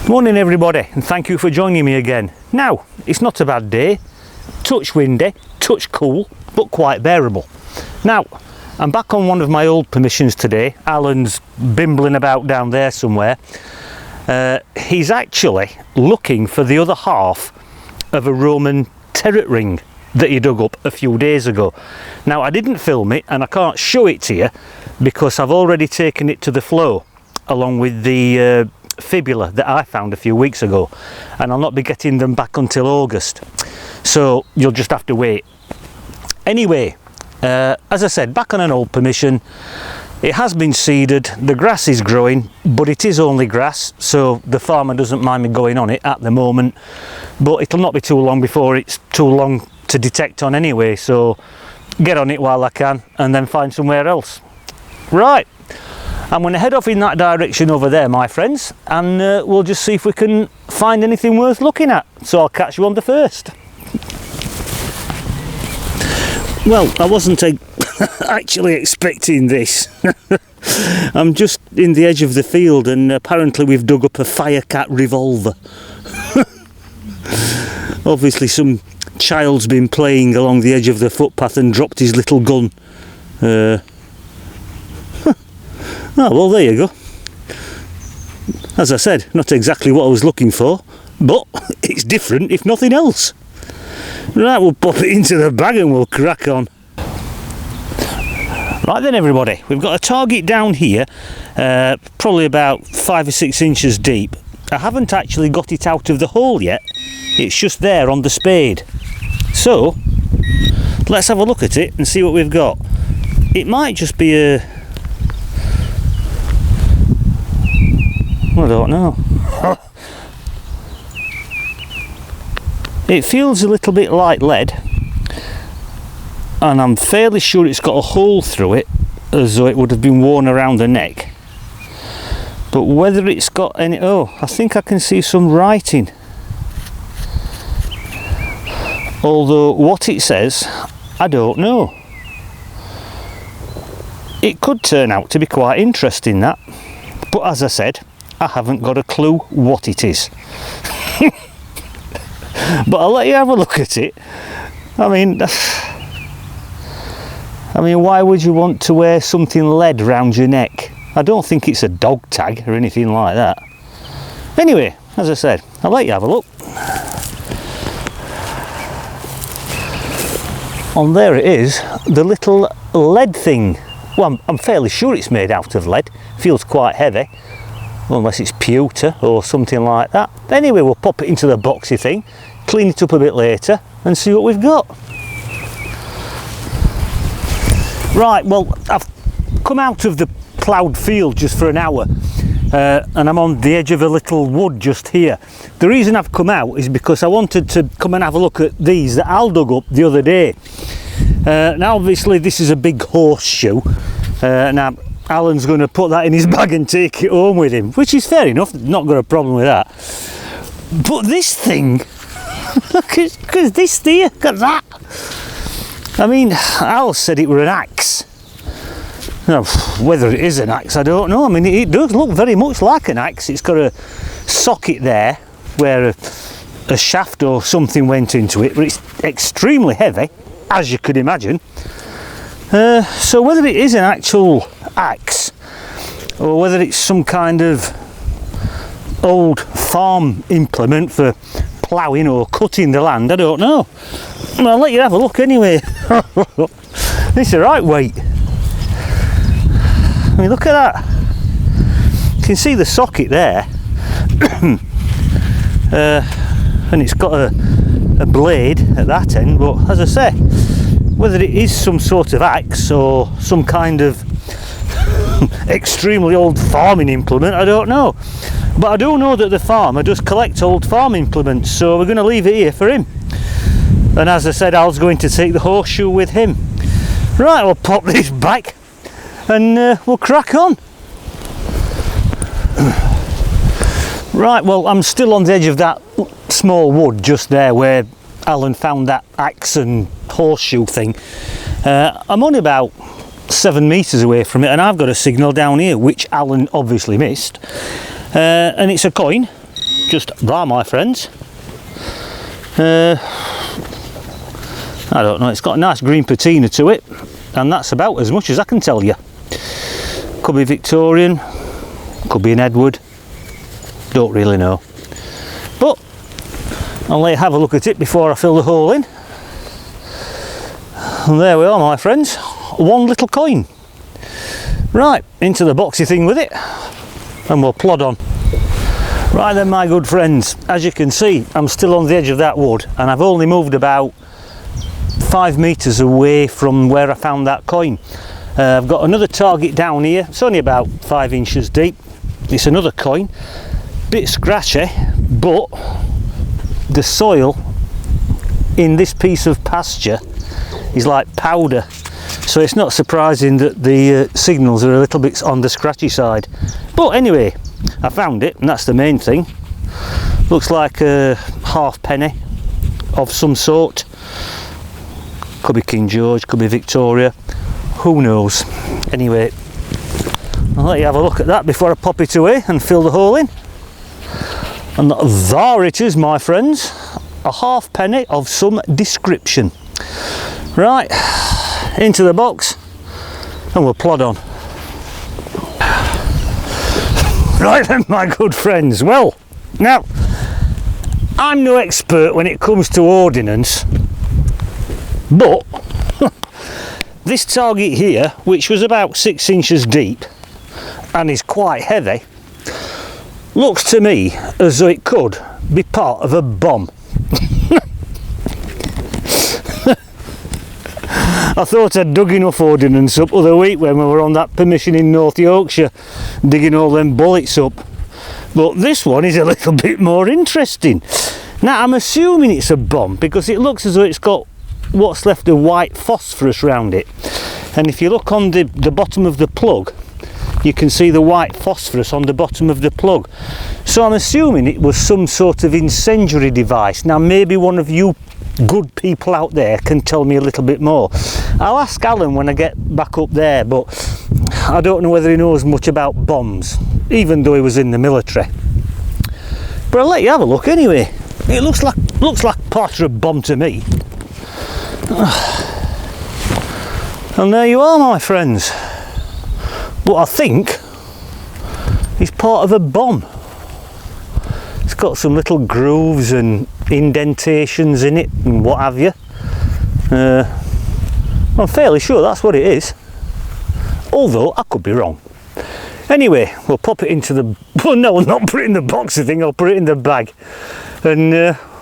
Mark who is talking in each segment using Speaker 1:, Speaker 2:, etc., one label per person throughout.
Speaker 1: Morning everybody, and thank you for joining me again. Now, it's not a bad day, touch windy, touch cool, but quite bearable. Now, I'm back on one of my old permissions today. Alan's bimbling about down there somewhere. He's actually looking for the other half of a Roman turret ring that he dug up a few days ago. Now, I didn't film it and I can't show it to you because I've already taken it to the flow along with the fibula that I found a few weeks ago, and I'll not be getting them back until August, so you'll just have to wait. Anyway, as I said, back on an old permission. It has been seeded, the grass is growing, but it is only grass, so the farmer doesn't mind me going on it at the moment, but it'll not be too long before it's too long to detect on anyway, so get on it while I can and then find somewhere else. Right, I'm going to head off in that direction over there, my friends, and we'll just see if we can find anything worth looking at. So I'll catch you on the first. Well, I wasn't actually expecting this. I'm just in the edge of the field and apparently we've dug up a Firecat revolver. Obviously some child's been playing along the edge of the footpath and dropped his little gun. Oh, well, there you go. As I said, not exactly what I was looking for, but it's different if nothing else. Right, we'll pop it into the bag and we'll crack on. Right then everybody, we've got a target down here, probably about 5 or 6 inches deep. I haven't actually got it out of the hole yet, it's just there on the spade. So, let's have a look at it and see what we've got. It might just be a... I don't know. It feels a little bit like lead, and I'm fairly sure it's got a hole through it as though it would have been worn around the neck. But whether it's got any... oh, I think I can see some writing. Although what it says, I don't know. It could turn out to be quite interesting, that. But as I said, I haven't got a clue what it is. But I'll let you have a look at it. I mean, why would you want to wear something lead round your neck? I don't think it's a dog tag or anything like that. Anyway, as I said, I'll let you have a look. And there it is, the little lead thing. Well, I'm fairly sure it's made out of lead. Feels quite heavy. Unless it's pewter or something like that. Anyway, we'll pop it into the boxy thing, clean it up a bit later and see what we've got. Right, well, I've come out of the ploughed field just for an hour and I'm on the edge of a little wood just here. The reason I've come out is because I wanted to come and have a look at these that Al dug up the other day. Now obviously this is a big horseshoe. Now Alan's going to put that in his bag and take it home with him, which is fair enough, not got a problem with that. But this thing, look at this there, look at that. I mean, Al said it were an axe. Now, whether it is an axe, I don't know. I mean, it does look very much like an axe. It's got a socket there where a shaft or something went into it, but it's extremely heavy, as you could imagine. So whether it is an actual axe or whether it's some kind of old farm implement for ploughing or cutting the land, I don't know. Well, I'll let you have a look anyway. It's the right weight. I mean, look at that. You can see the socket there. And it's got a blade at that end, but as I say, whether it is some sort of axe or some kind of extremely old farming implement, I don't know. But I do know that the farmer does collect old farm implements, so we're going to leave it here for him. And as I said, Al's going to take the horseshoe with him. Right, we'll pop this back and we'll crack on. Right, well, I'm still on the edge of that small wood just there where Alan found that axe and horseshoe thing. I'm only about 7 meters away from it and I've got a signal down here which Alan obviously missed, and it's a coin. just that, my friends. I don't know, it's got a nice green patina to it, and that's about as much as I can tell you. Could be Victorian, could be an Edward, don't really know. But I'll let you have a look at it before I fill the hole in. And there we are, my friends, one little coin. Right, into the boxy thing with it, and we'll plod on. Right then, my good friends, as you can see, I'm still on the edge of that wood, and I've only moved about 5 meters away from where I found that coin. I've got another target down here. It's only about 5 inches deep. It's another coin, bit scratchy, but the soil in this piece of pasture is like powder, so it's not surprising that the signals are a little bit on the scratchy side. But anyway, I found it, and that's the main thing. Looks like a halfpenny of some sort. Could be King George, could be Victoria, who knows. Anyway, I'll let you have a look at that before I pop it away and fill the hole in. And there it is, my friends, a halfpenny of some description. Right, into the box, and we'll plod on. Right then, my good friends, well, now, I'm no expert when it comes to ordnance, but this target here, which was about 6 inches deep and is quite heavy, looks to me as though it could be part of a bomb. I thought I'd dug enough ordnance up the other week when we were on that permission in North Yorkshire, digging all them bullets up. But this one is a little bit more interesting. Now, I'm assuming it's a bomb because it looks as though it's got what's left of white phosphorus around it. And if you look on the bottom of the plug, you can see the white phosphorus on the bottom of the plug. So I'm assuming it was some sort of incendiary device. Now, maybe one of you good people out there can tell me a little bit more. I'll ask Alan when I get back up there, but I don't know whether he knows much about bombs, even though he was in the military. But I'll let you have a look anyway. It looks like part of a bomb to me. And there you are, my friends. But I think it's part of a bomb. It's got some little grooves and indentations in it and what have you. I'm fairly sure that's what it is, although I could be wrong. Anyway, we'll pop it into the, well, no, I'll not put it in the boxy thing, I'll put it in the bag, and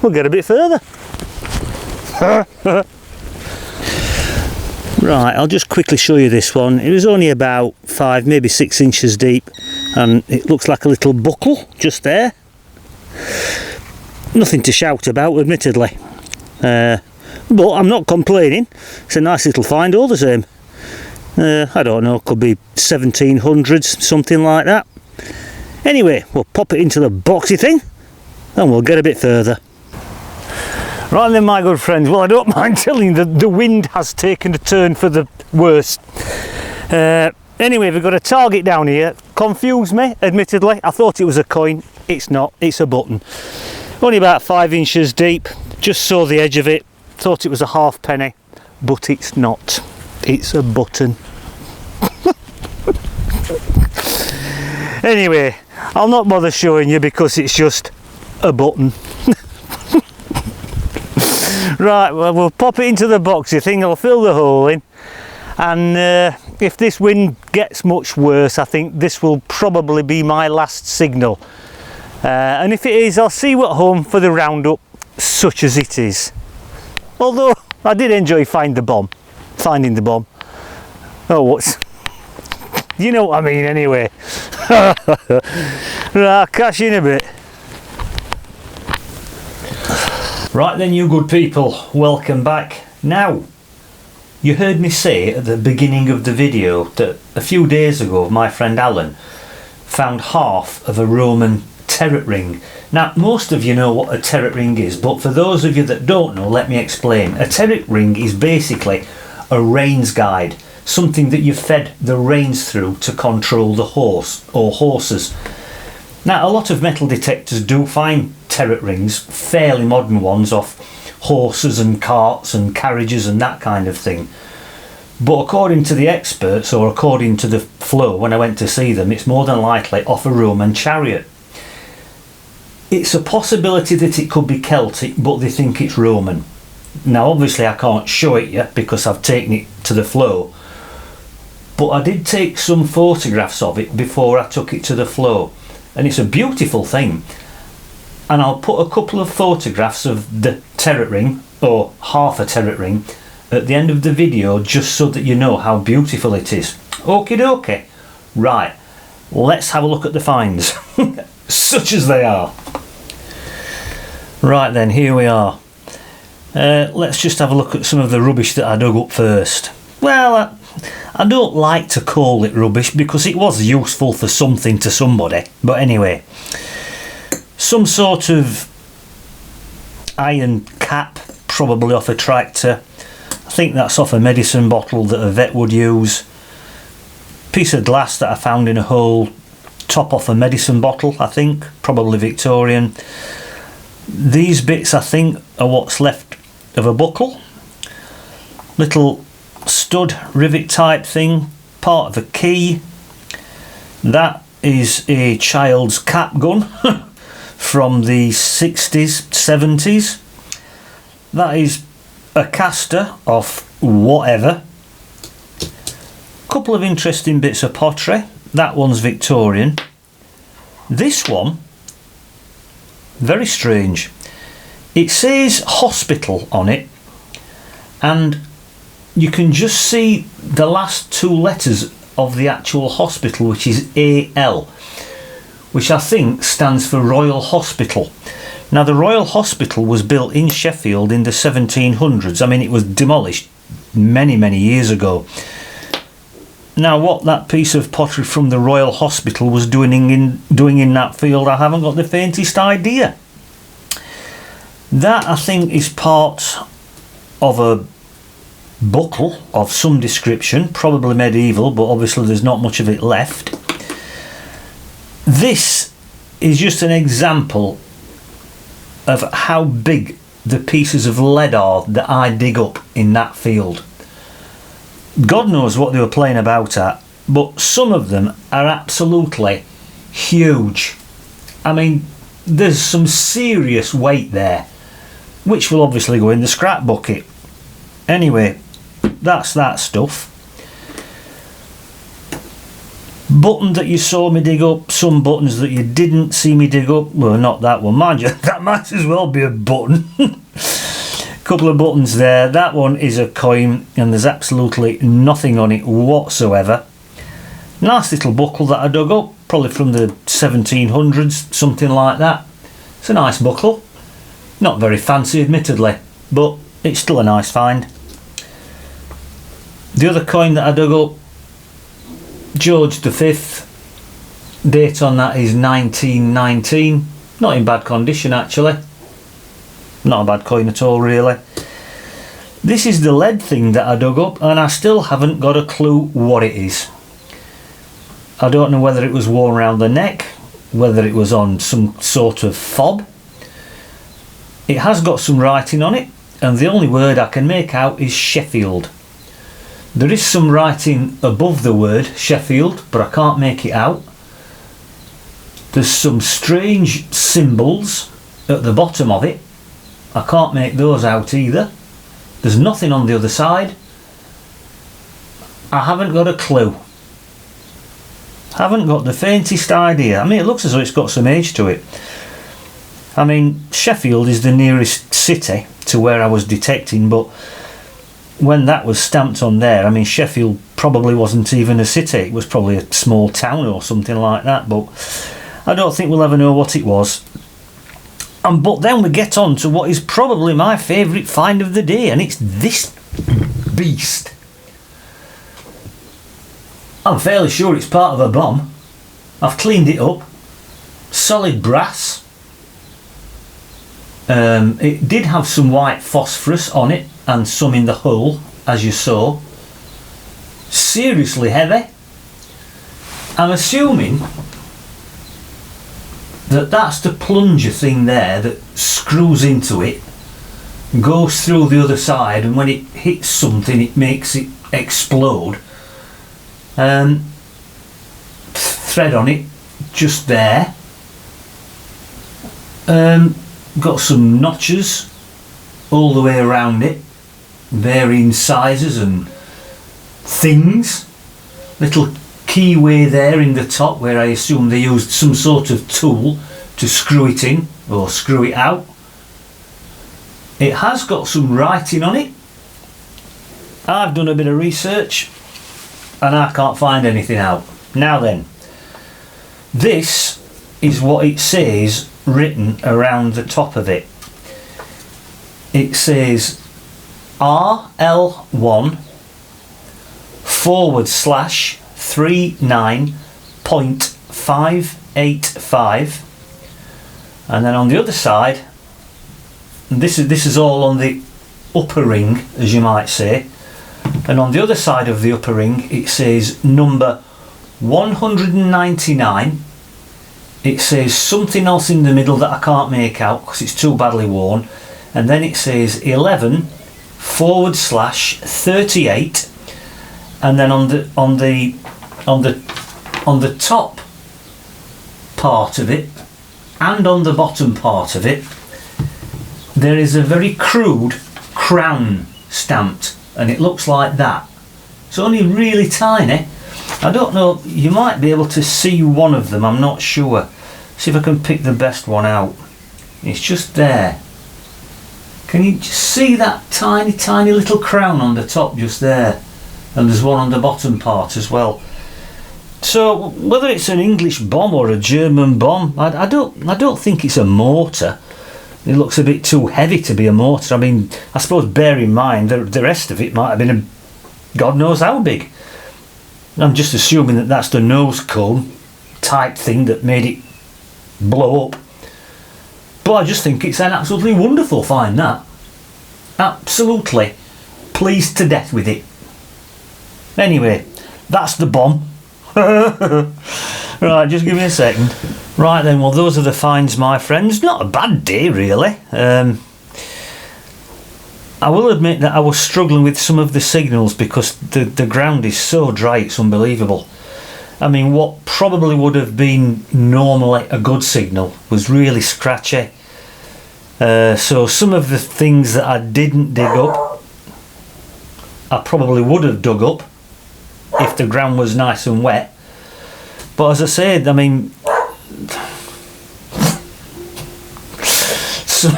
Speaker 1: we'll get a bit further. Right, I'll just quickly show you this one. It was only about 5, maybe 6 inches deep, and it looks like a little buckle just there. Nothing to shout about, admittedly, but I'm not complaining. It's a nice little find all the same. I don't know, could be 1700s, something like that. Anyway, we'll pop it into the boxy thing and we'll get a bit further. Right then, my good friends, well, I don't mind telling you that the wind has taken a turn for the worse. Anyway, we've got a target down here. Confused me, admittedly. I thought it was a coin. It's not, it's a button. Only about 5 inches deep. Just saw the edge of it. Thought it was a halfpenny, but it's not. It's a button. Anyway, I'll not bother showing you because it's just a button. Right, well, we'll pop it into the boxy thing. I'll fill the hole in, and if this wind gets much worse, I think this will probably be my last signal. And if it is, I'll see you at home for the roundup, such as it is. Although I did enjoy finding the bomb. Oh, what's? You know what I mean, anyway. Right, I'll catch you in a bit. Right then, you good people, welcome back. Now, you heard me say at the beginning of the video that a few days ago my friend Alan found half of a Roman terret ring. Now, most of you know what a terret ring is, but for those of you that don't know, let me explain. A terret ring is basically a reins guide, something that you fed the reins through to control the horse or horses. Now, a lot of metal detectors do find terret rings, fairly modern ones, off horses and carts and carriages and that kind of thing. But according to the experts, or according to the flow when I went to see them, it's more than likely off a Roman chariot. It's a possibility that it could be Celtic, but they think it's Roman. Now obviously I can't show it yet because I've taken it to the flow, but I did take some photographs of it before I took it to the flow, and it's a beautiful thing. And I'll put a couple of photographs of the terret ring, or half a terret ring, at the end of the video, just so that you know how beautiful it is. Okie dokie. Right, let's have a look at the finds, such as they are. Right then, here we are. Let's just have a look at some of the rubbish that I dug up first. Well, I don't like to call it rubbish because it was useful for something to somebody. But anyway, some sort of iron cap, probably off a tractor. I think that's off a medicine bottle that a vet would use. Piece of glass that I found in a hole, top off a medicine bottle, I think, probably Victorian. These bits, I think, are what's left of a buckle. Little stud rivet type thing, part of a key. That is a child's cap gun from the 60s, 70s. That is a caster of whatever. Couple of interesting bits of pottery. That one's Victorian. This one, very strange. It says hospital on it, and you can just see the last two letters of the actual hospital, which is AL, which I think stands for Royal Hospital. Now the Royal Hospital was built in Sheffield in the 1700s. I mean, it was demolished many years ago. Now what that piece of pottery from the Royal Hospital was doing in that field, I haven't got the faintest idea. That, I think, is part of a buckle of some description, probably medieval, but obviously there's not much of it left. This is just an example of how big the pieces of lead are that I dig up in that field. God knows what they were playing about at, but some of them are absolutely huge. I mean, there's some serious weight there, which will obviously go in the scrap bucket. Anyway, that's that stuff. Button that you saw me dig up, some buttons that you didn't see me dig up. Well, not that one, mind you, that might as well be a button. Couple of buttons there. That one is a coin, and there's absolutely nothing on it whatsoever. Nice little buckle that I dug up, probably from the 1700s, something like that. It's a nice buckle. Not very fancy, admittedly, but it's still a nice find. The other coin that I dug up, George V, date on that is 1919. Not in bad condition, actually. Not a bad coin at all, really. This is the lead thing that I dug up, and I still haven't got a clue what it is. I don't know whether it was worn around the neck, whether it was on some sort of fob. It has got some writing on it, and the only word I can make out is Sheffield. There is some writing above the word Sheffield, but I can't make it out. There's some strange symbols at the bottom of it. I can't make those out either. There's nothing on the other side. I haven't got a clue. Haven't got the faintest idea. I mean, it looks as though it's got some age to it. I mean, Sheffield is the nearest city to where I was detecting, but when that was stamped on there, I mean, Sheffield probably wasn't even a city. It was probably a small town or something like that, but I don't think we'll ever know what it was. But then we get on to what is probably my favourite find of the day, and it's this beast. I'm fairly sure it's part of a bomb. I've cleaned it up. Solid brass. It did have some white phosphorus on it and some in the hull, as you saw. Seriously heavy. I'm assuming that's the plunger thing there that screws into it, goes through the other side, and when it hits something it makes it explode. Thread on it just there. Got some notches all the way around it, varying sizes and things. Little keyway there in the top where I assume they used some sort of tool to screw it in or screw it out. It has got some writing on it. I've done a bit of research and I can't find anything out. Now then, this is what it says written around the top of it. It says RL1/39.585, and then on the other side, this is all on the upper ring, as you might say, and on the other side of the upper ring it says number 199. It says something else in the middle that I can't make out because it's too badly worn, and then it says 11/38, and then on the top part of it and on the bottom part of it there is a very crude crown stamped, and it looks like that. It's only really tiny. I don't know, you might be able to see one of them, I'm not sure. See if I can pick the best one out. It's just there. Can you just see that tiny little crown on the top just there? And there's one on the bottom part as well. So whether it's an English bomb or a German bomb, I don't think it's a mortar. It looks a bit too heavy to be a mortar. I mean, I suppose bear in mind the rest of it might have been a God knows how big. I'm just assuming that that's the nose cone type thing that made it blow up. But I just think it's an absolutely wonderful find, that. Absolutely pleased to death with it. Anyway, that's the bomb. Right, just give me a second. Right then, well those are the finds, my friends. Not a bad day really. I will admit that I was struggling with some of the signals because the ground is so dry, it's unbelievable. I mean, what probably would have been normally a good signal was really scratchy. So some of the things that I didn't dig up, I probably would have dug up if the ground was nice and wet. But as I said, I mean, so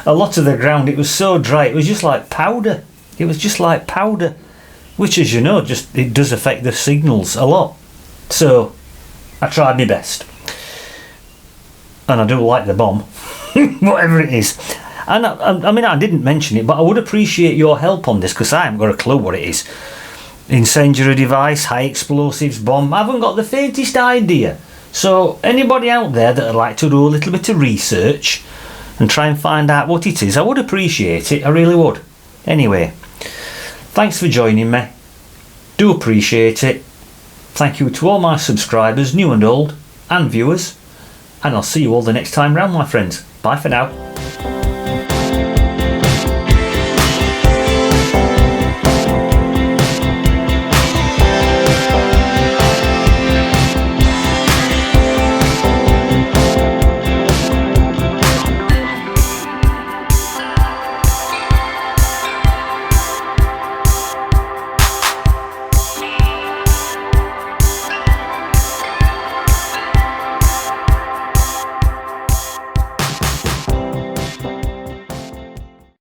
Speaker 1: a lot of the ground, it was so dry, it was just like powder. It was just like powder, which, as you know, just it does affect the signals a lot. So I tried my best, and I do like the bomb, whatever it is. And I mean, I didn't mention it, but I would appreciate your help on this because I haven't got a clue what it is. Incendiary device, high explosives, bomb. I haven't got the faintest idea. So anybody out there that would like to do a little bit of research and try and find out what it is, I would appreciate it. I really would. Anyway, thanks for joining me. Do appreciate it. Thank you to all my subscribers, new and old, and viewers. And I'll see you all the next time round, my friends. Bye for now.